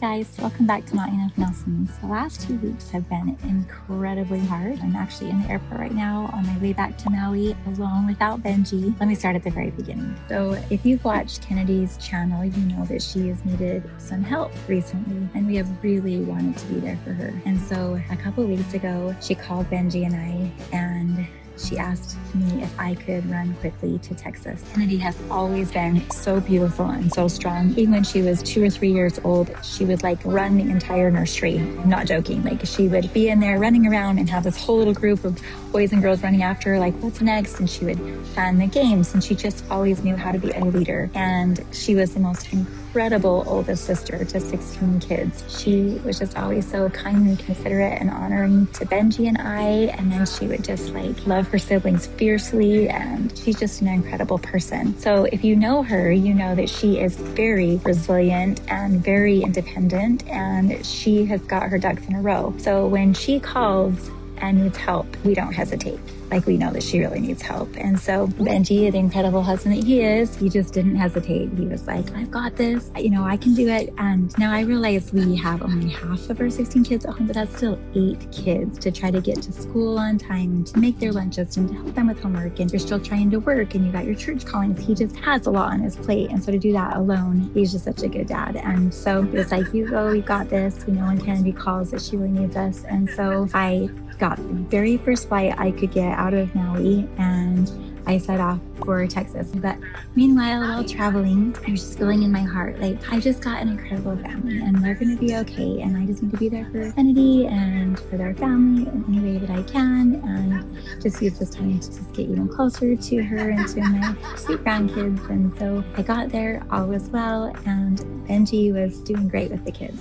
Guys, welcome back to Not Enough Nelsons. The last 2 weeks have been incredibly hard. I'm actually in the airport right now on my way back to Maui alone without Benji. Let me start at the very beginning. So if you've watched Kennedy's channel, you know that she has needed some help recently, and we have really wanted to be there for her. And so a couple weeks ago, she called Benji and I, and she asked me if I could run quickly to Texas. Kennedy has always been so beautiful and so strong. Even when she was 2 or 3 years old, she would like run the entire nursery. I'm not joking. Like she would be in there running around and have this whole little group of boys and girls running after her, like what's next? And she would plan the games, and she just always knew how to be a leader. And she was the most incredible oldest sister to 16 kids. She was just always so kind and considerate and honoring to Benji and I, and then she would just like love her siblings fiercely, and she's just an incredible person. So if you know her, you know that she is very resilient and very independent, and she has got her ducks in a row. So when she calls and needs help, we don't hesitate. Like we know that she really needs help. And so Benji, the incredible husband that he is, he just didn't hesitate. He was like, I've got this, you know, I can do it. And now I realize we have only half of our 16 kids at home, but that's still 8 kids to try to get to school on time and to make their lunches and to help them with homework. And you're still trying to work and you got your church callings. He just has a lot on his plate. And so to do that alone, he's just such a good dad. And so it was like, you go, we got this. We know when Kennedy calls that she really needs us. And so I got the very first flight I could get out of Maui, and I set off for Texas. But meanwhile, while traveling, I was just feeling in my heart, like I just got an incredible family and they're gonna be okay. And I just need to be there for Kennedy and for their family in any way that I can, and just use this time to just get even closer to her and to my sweet grandkids. And so I got there, all was well, and Benji was doing great with the kids.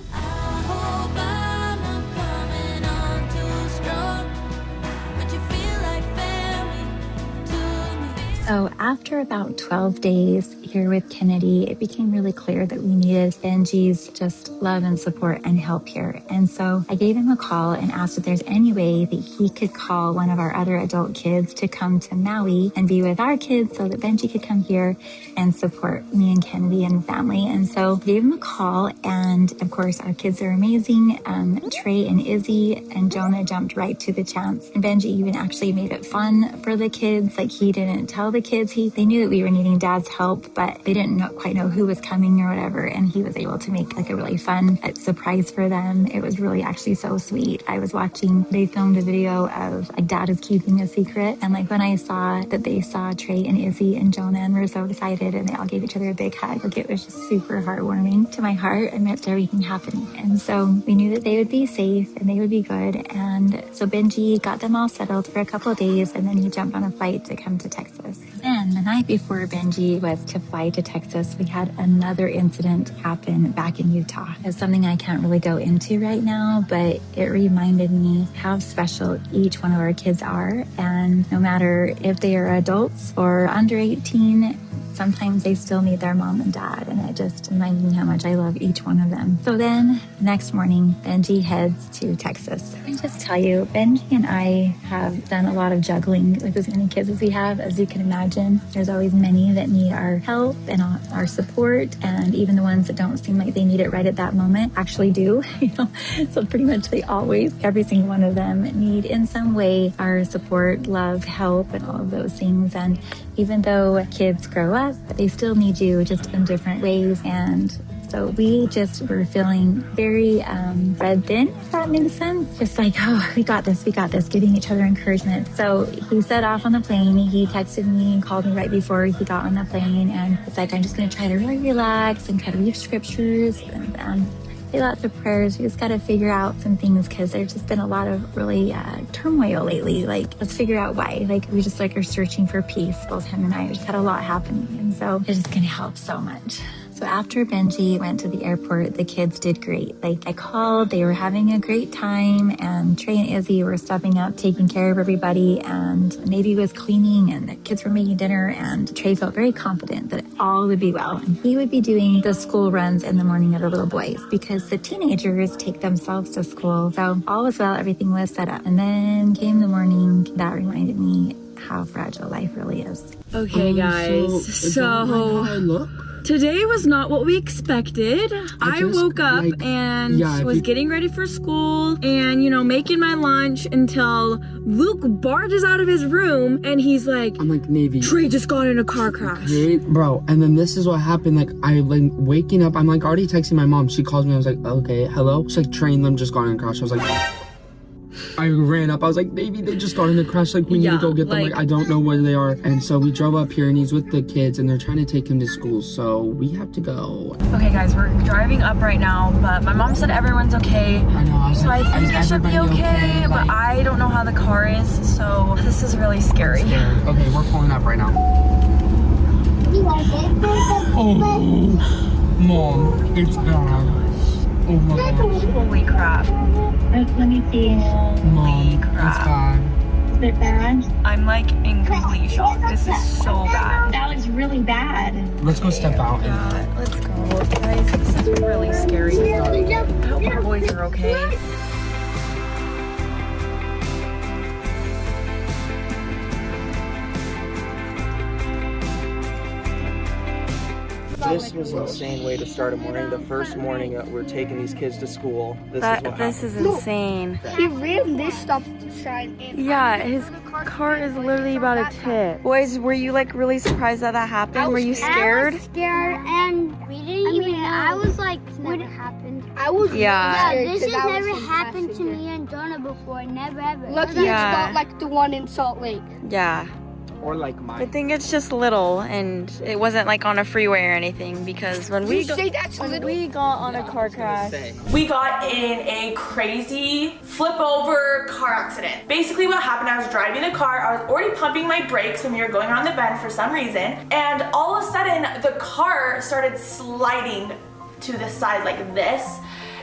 So after about 12 days here with Kennedy, it became really clear that we needed Benji's just love and support and help here. And so I gave him a call and asked if there's any way that he could call one of our other adult kids to come to Maui and be with our kids so that Benji could come here and support me and Kennedy and family. And so I gave him a call, and of course our kids are amazing. Trey and Izzy and Jonah jumped right to the chance. And Benji even actually made it fun for the kids. Like he didn't tell the kids, they knew that we were needing dad's help, but they didn't quite know who was coming or whatever. And he was able to make like a really fun surprise for them. It was really actually so sweet. I was watching, they filmed a video of like dad is keeping a secret. And like when I saw that they saw Trey and Izzy and Jonah and were so excited and they all gave each other a big hug, like it was just super heartwarming to my heart amidst everything happening. And so we knew that they would be safe and they would be good. And so Benji got them all settled for a couple of days, and then he jumped on a flight to come to Texas. Then the night before Benji was to fly to Texas, we had another incident happen back in Utah. It's something I can't really go into right now, but it reminded me how special each one of our kids are. And no matter if they are adults or under 18, sometimes they still need their mom and dad, and it just reminded me how much I love each one of them. So then the next morning, Benji heads to Texas. I just tell you, Benji and I have done a lot of juggling with as many kids as we have. As you can imagine, there's always many that need our help and our support, and even the ones that don't seem like they need it right at that moment actually do. So pretty much they always, every single one of them, need in some way our support, love, help, and all of those things. And even though kids grow up, they still need you just in different ways. And so we just were feeling very spread thin, if that makes sense. Just like, oh, we got this, giving each other encouragement. So he set off on the plane. He texted me and called me right before he got on the plane. And it's like, I'm just going to try to really relax and kind of read scriptures and say lots of prayers. We just got to figure out some things because there's just been a lot of really turmoil lately. Like, let's figure out why. Like, we just like are searching for peace. Both him and I just had a lot happening. And so it's just going to help so much. So after Benji went to the airport, the kids did great. Like I called, they were having a great time, and Trey and Izzy were stepping up, taking care of everybody, and NayVee was cleaning and the kids were making dinner, and Trey felt very confident that all would be well. And he would be doing the school runs in the morning of the little boys because the teenagers take themselves to school. So all was well, everything was set up. And then came the morning that reminded me how fragile life really is. Okay, guys, so Today was not what we expected. I woke up and was getting ready for school and, you know, making my lunch until Luke barges out of his room and he's like, I'm like, NayVee, Trey just got in a car crash. Okay, bro, and then this is what happened. Like, I like waking up, I'm like already texting my mom. She calls me, I was like, okay, hello? She's like, Trey and them just got in a crash. I was like, I ran up, I was like, NayVee, they just got in a crash, like, we need to go get them, like, I don't know where they are. And so we drove up here and he's with the kids and they're trying to take him to school, so we have to go. Okay guys, we're driving up right now, but my mom said everyone's okay. I know, I was so like, I think it should be okay, but like, I don't know how the car is, so this is really scary. Okay, we're pulling up right now. Oh, Mom, it's bad. Oh my gosh. Holy crap. Let me see. Mom, crap. it's bad. Is it bad? I'm like in complete shock. This is so bad. That looks really bad. Let's go step out. Yeah, let's go. Guys, this is really scary. I hope our boys are okay. This was an insane way to start a morning. The first morning that we're taking these kids to school. This is insane. He ran this stop sign. Yeah, his car is literally about to tip. Boys, were you like really surprised that happened? Were you scared? I was scared, and we didn't even know. I was like, what happened? I was Yeah. Yeah, this has never happened to me and Jonah before. Never ever. Lucky it's not like the one in Salt Lake. Yeah. Or like mine. I think it's just little, and it wasn't like on a freeway or anything, because when we got on a car crash, we got in a crazy flip over car accident. Basically what happened, I was driving the car, I was already pumping my brakes when we were going around the bend for some reason, and all of a sudden the car started sliding to the side like this.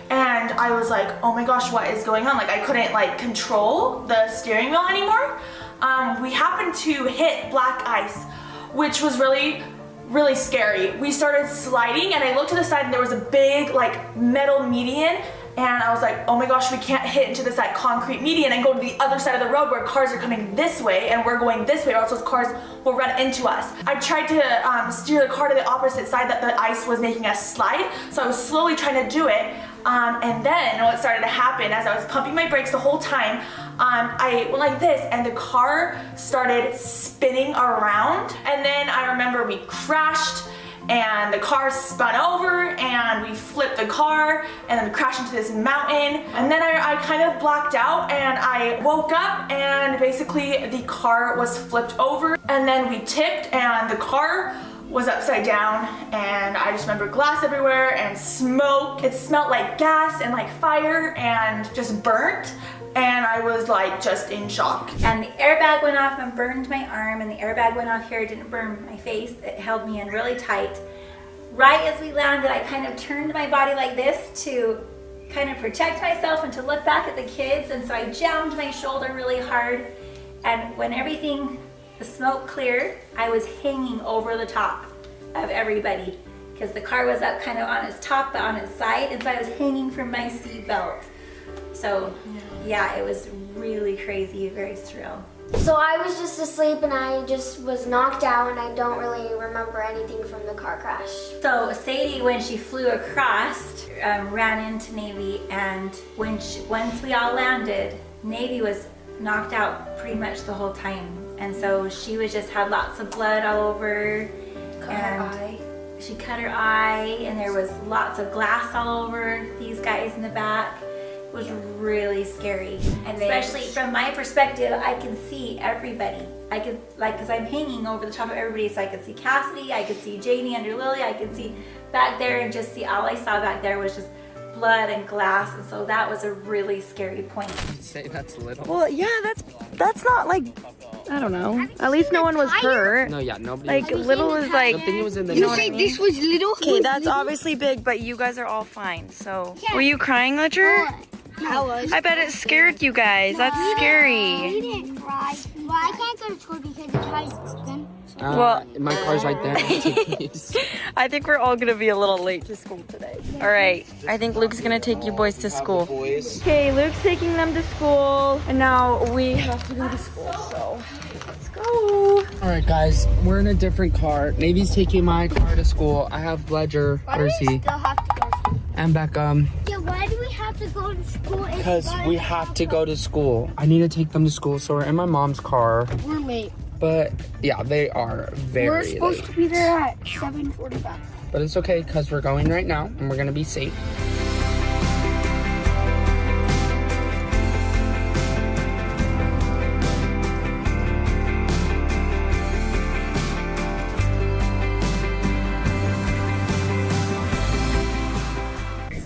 And I was like, oh my gosh, what is going on? Like, I couldn't like control the steering wheel anymore. We happened to hit black ice, which was really scary. We started sliding and I looked to the side and there was a big like metal median, and I was like, oh my gosh, we can't hit into this like concrete median and go to the other side of the road where cars are coming this way and we're going this way, or else those cars will run into us. I tried to steer the car to the opposite side that the ice was making us slide, so I was slowly trying to do it. And then what started to happen, as I was pumping my brakes the whole time, I went like this and the car started spinning around. And then I remember we crashed and the car spun over and we flipped the car and then we crashed into this mountain. And then I kind of blacked out and I woke up and basically the car was flipped over and then we tipped and the car was upside down, and I just remember glass everywhere and smoke. It smelled like gas and like fire and just burnt, and I was like just in shock. And the airbag went off and burned my arm, and the airbag went off here, it didn't burn my face, it held me in really tight. Right as we landed, I kind of turned my body like this to kind of protect myself and to look back at the kids, and so I jammed my shoulder really hard, and when the smoke cleared, I was hanging over the top of everybody because the car was up kind of on its top but on its side, and so I was hanging from my seat belt. So yeah, it was really crazy, very surreal. So I was just asleep and I just was knocked out and I don't really remember anything from the car crash. So SaiDee, when she flew across, ran into NayVee, and once we all landed, NayVee was knocked out pretty much the whole time. And so she had lots of blood all over, she cut her eye, and there was lots of glass all over these guys in the back. It was really scary. And especially from my perspective, I can see everybody. I could, because I'm hanging over the top of everybody, so I could see Cassidy, I could see Jaine under LiLee, I could see back there, and just all I saw back there was just blood and glass, and so that was a really scary point. You'd say that's little. well, yeah, that's not like, I don't know. At least no one was hurt. No, yeah, nobody. Like little is like, Something was in the. you know You what I say mean? this was little? Okay, that's obviously big, but you guys are all fine. So, were you crying, Ledger? I was. I bet it scared you guys. That's scary. We didn't cry. Well, I can't go to school because the tires broken. My car's right there. I think we're all gonna be a little late to school today. All right, I think Luke's gonna take you boys to school. Okay, Luke's taking them to school, and now we have to go to school, so let's go. All right, guys, we're in a different car. NayVee's taking my car to school. I have Ledger, Percy, and Beckham. Yeah, why do we have to go to school? Because we have to go to school. I need to take them to school, so we're in my mom's car. We're late. But yeah, they are very We're supposed to be there at 7:45. But it's okay, because we're going right now, and we're gonna be safe.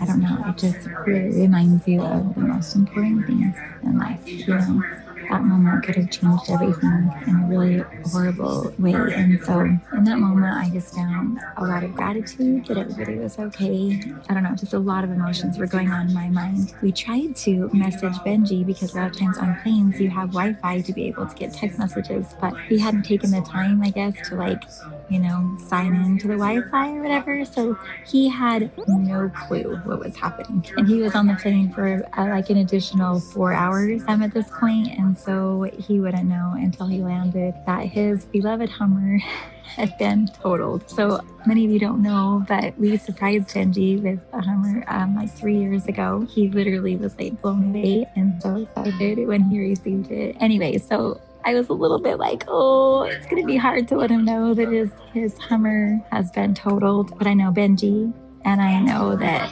I don't know, it just really reminds you of the most important things in life, you know. That moment could have changed everything in a really horrible way. And so in that moment, I just found a lot of gratitude that everybody was okay. I don't know, just a lot of emotions were going on in my mind. We tried to message Benji because a lot of times on planes, you have Wi-Fi to be able to get text messages, but he hadn't taken the time, I guess, to like, you know, sign into the Wi-Fi or whatever. So he had no clue what was happening. And he was on the plane for like an additional 4 hours at this point. And so he wouldn't know until he landed that his beloved Hummer had been totaled. So many of you don't know, but we surprised Benji with a Hummer like 3 years ago. He literally was like blown away and so excited when he received it. Anyway, so I was a little bit like, oh, it's gonna be hard to let him know that his Hummer has been totaled. But I know Benji, and I know that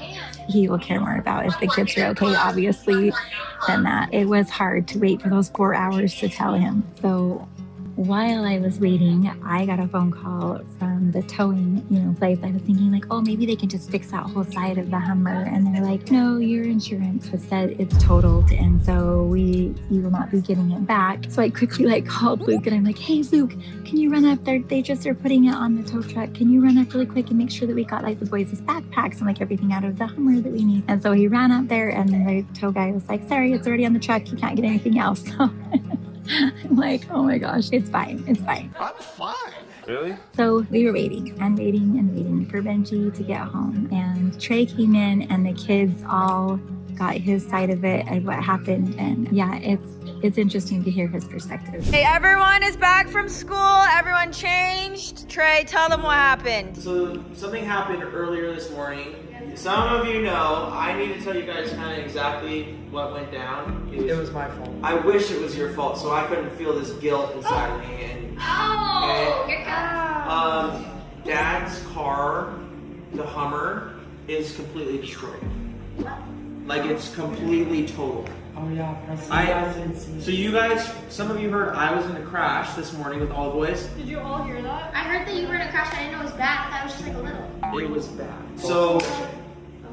he will care more about if the kids are okay, obviously, than that. It was hard to wait for those 4 hours to tell him. So while I was waiting, I got a phone call from the towing, place. I was thinking like, oh, maybe they can just fix that whole side of the Hummer. And they're like, no, your insurance has said it's totaled. And so you will not be getting it back. So I quickly called Luke and I'm like, hey, Luke, can you run up there? They just are putting it on the tow truck. Can you run up really quick and make sure that we got the boys' backpacks and everything out of the Hummer that we need? And so he ran up there and the tow guy was like, sorry, it's already on the truck. You can't get anything else. So I'm like, oh my gosh, it's fine. It's fine. I'm fine. Really? So we were waiting for Benji to get home. And Trey came in and the kids all got his side of it and what happened. And yeah, it's interesting to hear his perspective. Hey, everyone is back from school. Everyone changed. Trey, tell them what happened. So something happened earlier this morning. Some of you know, I need to tell you guys kind of exactly what went down. It was my fault. I wish it was your fault, so I couldn't feel this guilt inside of me. And Dad's car, the Hummer, is completely destroyed. It's completely totaled. Oh yeah, so you guys, some of you heard I was in a crash this morning with all the boys. Did you all hear that? I heard that you were in a crash. I didn't know it was bad. I thought it was just a little. It was bad. So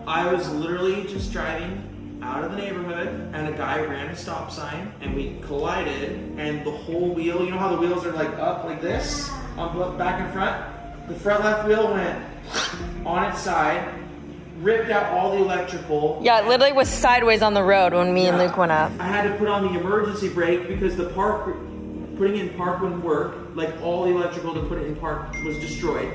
I was literally just driving out of the neighborhood and a guy ran a stop sign and we collided and the whole wheel, you know how the wheels are up like this, on back and front? The front left wheel went on its side, ripped out all the electrical. Yeah, it literally was sideways on the road when me and Luke went up. I had to put on the emergency brake because the putting in park wouldn't work. All the electrical to put it in park was destroyed.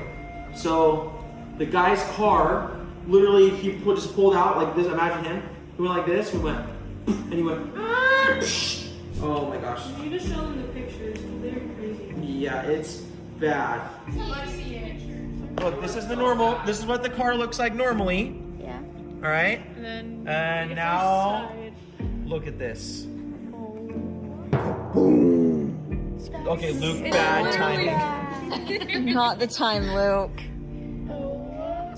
So the guy's car, literally he just pulled out like this, imagine him. He went like this, we went, and he went, oh my gosh. You need to show them the pictures, they're crazy. Yeah, it's bad. Let's see it. Look, this is what the car looks like normally. Yeah. All right? And now, look at this. Boom. Okay, Luke, bad timing. Not the time, Luke.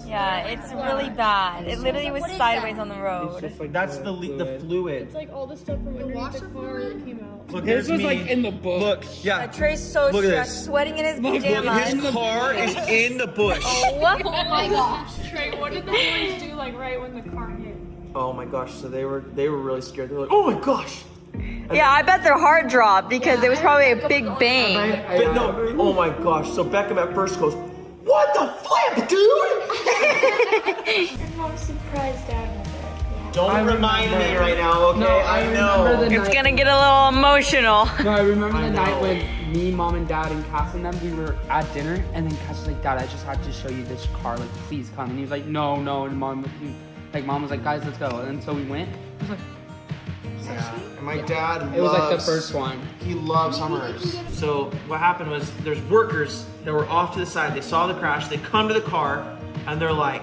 Yeah, it's really bad. It literally was sideways on the road. That's the fluid. It's all the stuff from underneath the car that came out. Look, this was in the book. Look, yeah. Trey's so stressed, sweating in his pajamas. His car is in the bush. Oh my gosh. Trey, what did the boys do right when the car hit? Oh my gosh, so they were really scared. They were like, oh my gosh. Yeah, I bet their heart dropped because it was probably a big bang. But no, oh my gosh. So Beckham at first goes, what the flip, dude? And Mom surprised Dad with it. Yeah. Don't remind me right now, okay? No, I know. It's gonna get a little emotional. No, I remember the night when me, Mom, and Dad, and Kass and them, we were at dinner, and then Kass was like, Dad, I just had to show you this car, like, please come. And he was like, no, and Mom was like, guys, let's go. And so we went. It was like, yeah. And my dad it was like the first one. He loves Hummers. So what happened was there's workers that were off to the side. They saw the crash. They come to the car, and they're like,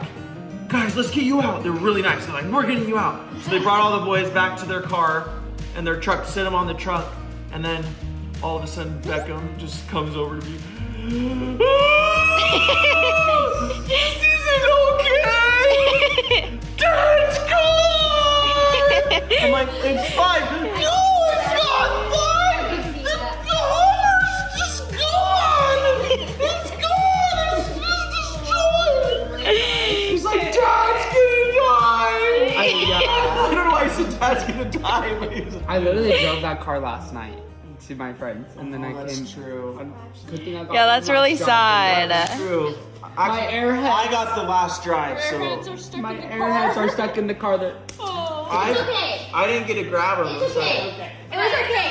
guys, let's get you out. They're really nice. They're like, we're getting you out. So they brought all the boys back to their car and their truck to sit them on the trunk. And then all of a sudden, Beckham just comes over to me. This isn't okay. Dad's gone. I'm like, it's fine. No, it's not fine. The Hummer's just gone. It's gone. It's just destroyed. He's like, Dad's gonna die. I don't know why he said Dad's gonna die, but he was I literally drove that car last night to my friends, and then I came. That's true. Yeah, that's really sad. That's true. My airheads. I got the last drive, so My airheads are stuck in the car. That I didn't get to grab them. It's okay. It was okay.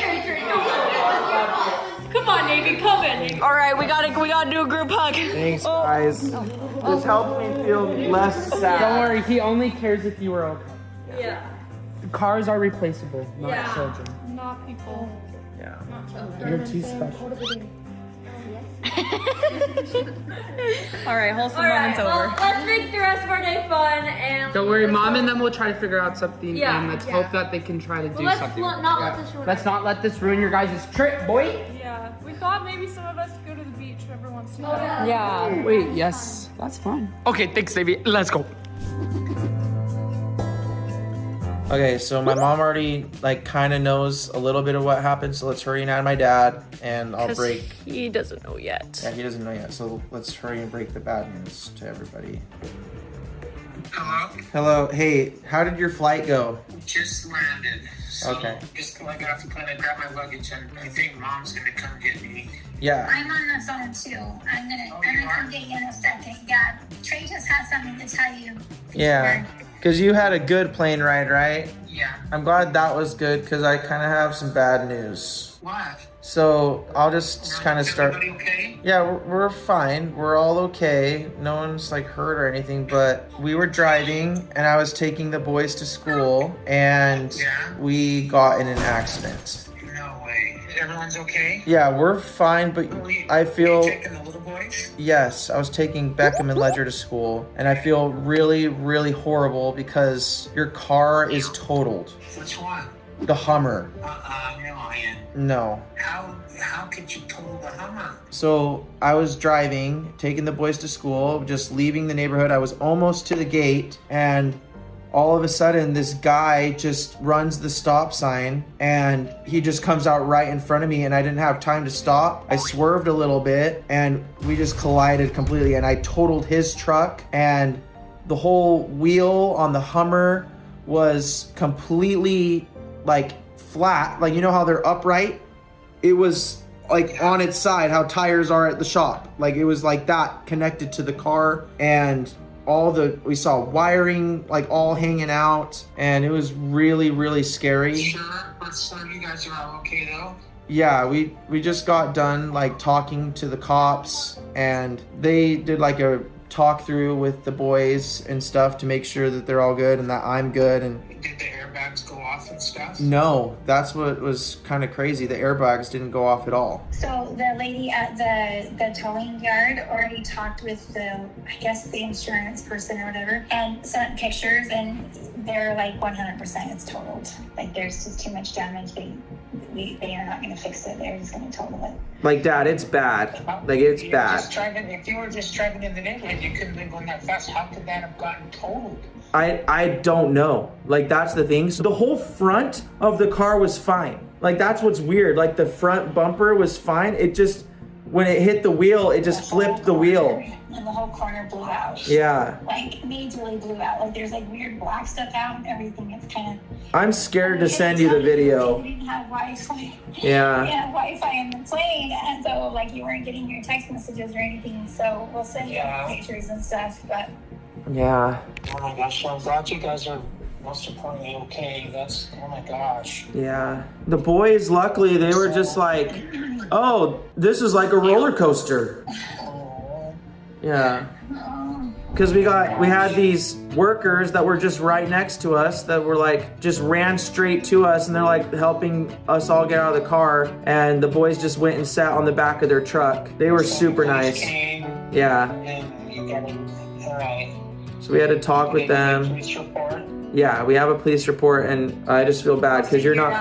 Come on, NayVee, come in. All right, we gotta do a group hug. Thanks, guys. This helped me feel less sad. Don't worry, he only cares if you are okay. Yeah. Cars are replaceable, not children. Not people. Yeah. You're too special. All right, wholesome moments over. Let's make the rest of our day fun and. Don't worry, Mom and them will try to figure out something, Yeah. and let's hope that they can try to do let's something. not let this ruin. Let's not let this ruin your guys' trip, boy. Yeah. We thought maybe some of us could go to the beach every once in a while. Yeah. Wait, yes, that's fun. Okay, thanks, NayVee. Let's go. Okay, so my mom already kind of knows a little bit of what happened, so let's hurry and add my dad, and I'll break. He doesn't know yet. Yeah, he doesn't know yet, so let's hurry and break the bad news to everybody. Hello? Hello, hey, how did your flight go? Just landed. So Okay. Just when I got off the plane, I grabbed my luggage, and I think Mom's gonna come get me. Yeah. I'm on the phone too. I'm gonna come get you in a second. Yeah, Trey just has something to tell you. Yeah. Because you had a good plane ride, right? Yeah. I'm glad that was good, because I kind of have some bad news. What? So I'll just kind of start. Everybody okay? Yeah, we're fine. We're all okay. No one's hurt or anything, but we were driving and I was taking the boys to school and we got in an accident. No way. Everyone's okay? Yeah, we're fine, but I feel... Are you taking the little boys? Yes, I was taking Beckham and Ledger to school and I feel really, really horrible because your car is totaled. Which one? The Hummer. No, Ian. No. How could you total the Hummer? So I was driving, taking the boys to school, just leaving the neighborhood. I was almost to the gate and all of a sudden this guy just runs the stop sign and he just comes out right in front of me and I didn't have time to stop. I swerved a little bit and we just collided completely and I totaled his truck and the whole wheel on the Hummer was completely flat. You know how they're upright? It was on its side, how tires are at the shop. It was like that connected to the car and we saw wiring all hanging out and it was really, really scary. Sure, but so you guys are all okay though? Yeah, we just got done talking to the cops and they did a talk through with the boys and stuff to make sure that they're all good and that I'm good. And did the airbags go off and stuff? No, that's what was kind of crazy. The airbags didn't go off at all. So the lady at the towing yard already talked with the insurance person or whatever and sent pictures and they're 100% it's totaled. There's just too much damage. They are not going to fix it. They're just going to total it. Dad, it's bad. It's bad. If you were just driving in the neighborhood, you couldn't have been going that fast. How could that have gotten totaled? I don't know. That's the thing. So the whole front of the car was fine. That's what's weird. The front bumper was fine. It just, when it hit the wheel, it just flipped the wheel. And the whole corner blew out. Yeah. Majorly blew out. There's weird black stuff out and everything. It's kind of... I'm scared to send you the video. You didn't have Wi-Fi. Yeah. You had Wi-Fi in the plane, and so you weren't getting your text messages or anything. So we'll send you pictures and stuff. But yeah. Oh my gosh, I'm glad you guys are most importantly, okay. That's, oh my gosh. Yeah. The boys, luckily, they were just like, oh, this is like a roller coaster. Yeah. Because we had these workers that were just right next to us that were like, just ran straight to us, and they're like helping us all get out of the car. And the boys just went and sat on the back of their truck. They were super nice. Yeah. And you got it, all right. So we had to talk with them. Police report? Yeah, we have a police report, and I just feel bad because you're not.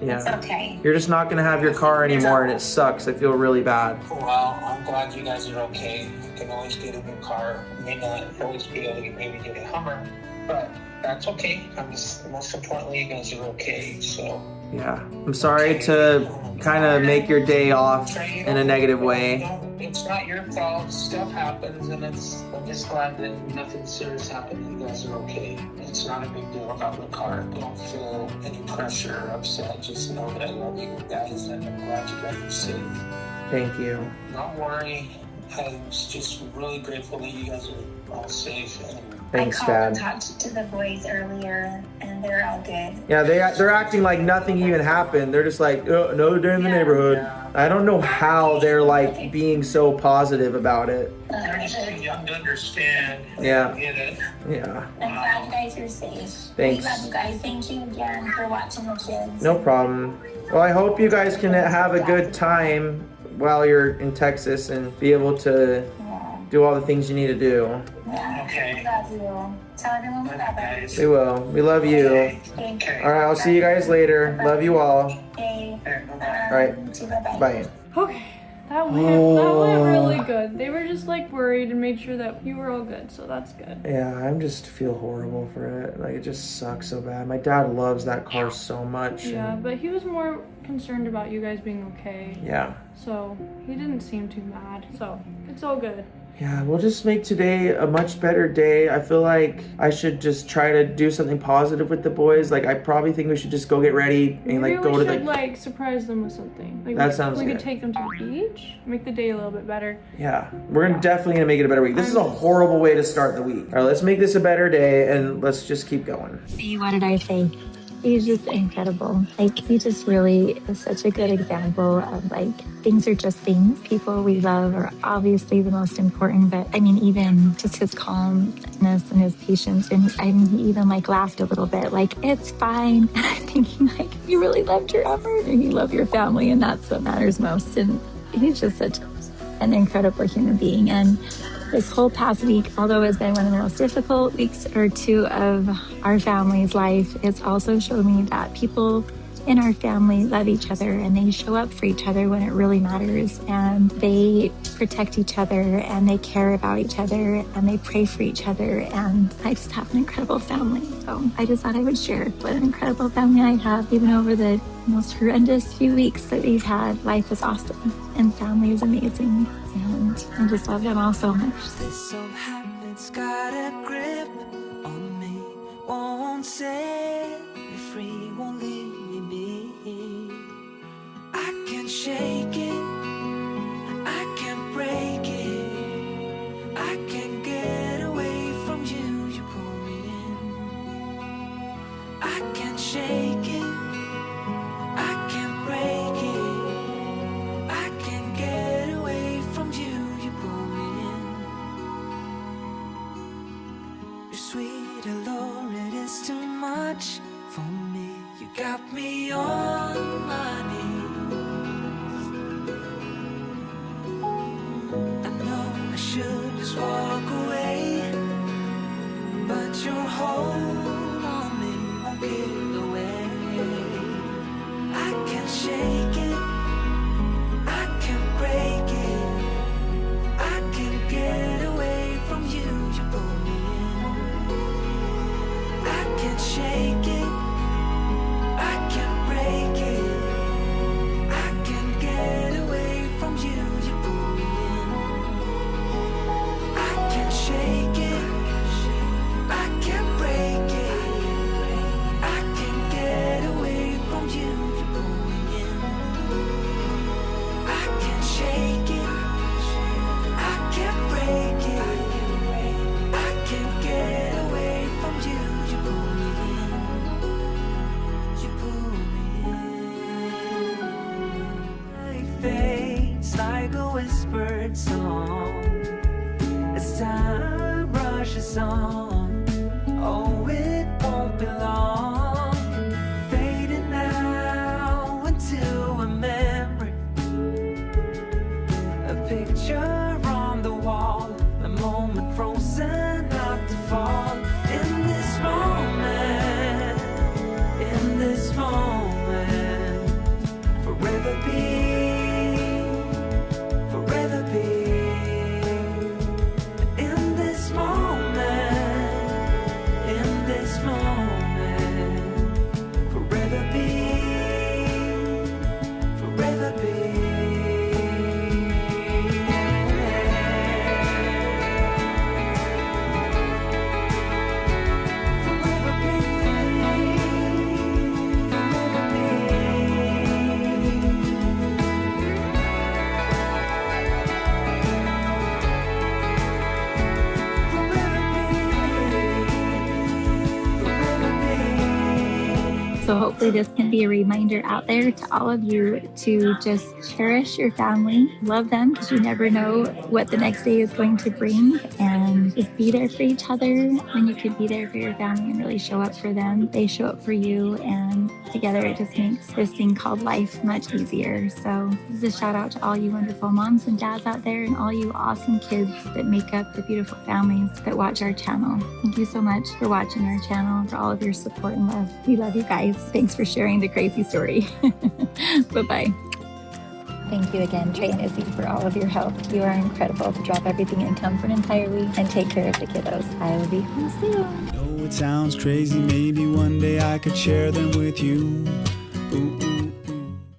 Yeah. It's okay. You're just not gonna have your car anymore, and it sucks. I feel really bad. Well, I'm glad you guys are okay. You can always get a new car. You may not always be able to maybe get a Hummer, but that's okay. Most importantly, you guys are okay. So. Yeah, I'm sorry to kind of make your day off in a negative way. It's not your fault. Stuff happens, and I'm just glad that nothing serious happened. You guys are okay. It's not a big deal about the car. Don't feel any pressure or upset. Just know that I love you guys, and I'm glad you guys are safe. Thank you. Don't worry. I'm just really grateful that you guys are all safe. Thanks, I Dad. called and talked to the boys earlier, and they're all good. Yeah, they're acting like nothing even happened. They're just like, oh, another day in the neighborhood. I don't know how they're like being so positive about it. They're just too young to understand. Yeah. Get it. Yeah. I'm glad you guys are safe. Thanks. We love you guys. Thank you again for watching the kids. No problem. Well, I hope you guys can have a good time while you're in Texas and be able to do all the things you need to do. Yeah. Okay. We love you. Tell everyone we love them. We will. We love you. Okay. All right, I'll see you guys later. Love you all. Okay. All right. Bye. Okay, that went really good. They were just like worried and made sure that you were all good, so that's good. Yeah, I just feel horrible for it. Like, it just sucks so bad. My dad loves that car so much. Yeah, but he was more concerned about you guys being okay. Yeah. So he didn't seem too mad. So it's all good. Yeah, we'll just make today a much better day. I feel like I should just try to do something positive with the boys. Like, I probably think we should just go get ready and Maybe like go we to should like surprise them with something. Like That sounds we good. could take them to the beach, make the day a little bit better. Yeah, we're definitely gonna make it a better week. This is a horrible way to start the week. All right, let's make this a better day and let's just keep going. See, what did I say? He's just incredible. Like, he just really is such a good example of like, things are just things. People we love are obviously the most important, but I mean, even just his calmness and his patience. And I mean, he even like laughed a little bit, like, it's fine. And I'm thinking like, you really loved your effort and you love your family, and that's what matters most. And he's just such an incredible human being. And this whole past week, although it's been one of the most difficult weeks or two of our family's life, it's also showed me that people in our family love each other and they show up for each other when it really matters, and they protect each other and they care about each other and they pray for each other. And I just have an incredible family. So I just thought I would share what an incredible family I have, even over the most horrendous few weeks that we've had. Life is awesome and family is amazing, and I just love them all so much. This old habit's got a grip on me, won't set me free, won't leave me be. I can't shake it, I can't break it, I can't get away from you, you pull me in. I can't shake it, I can't break it, I can't get away from you, you pull me in. You're sweet, Lord, it is too much for me. You got me on my knees. I know I should just walk away, but your hold on me won't give away. I can't shake it, I can't break it, I can't get away from you, you pull me in. I can't shake it, I can't break it, I can't get away from you, you pull me in. I can't shake it, I can't break fades like a whispered song as time rushes on. Oh, it won't be long, fading now into a memory, a picture on the wall, a moment frozen not to fall. In this moment, forever be, forever be. In this moment, forever be, forever be. So hopefully this can be a reminder out there to all of you to just cherish your family, love them, because you never know what the next day is going to bring, and just be there for each other when you can be there for your family and really show up for them. They show up for you, and together it just makes this thing called life much easier. So this is a shout out to all you wonderful moms and dads out there and all you awesome kids that make up the beautiful families that watch our channel. Thank you so much for watching our channel, for all of your support and love. We love you guys. Thanks for sharing the crazy story. Bye-bye. Thank you again, Trey and Izzy, for all of your help. You are incredible to drop everything and come for an entire week and take care of the kiddos. I will be home soon. I know it sounds crazy, maybe one day I could share them with you. Ooh.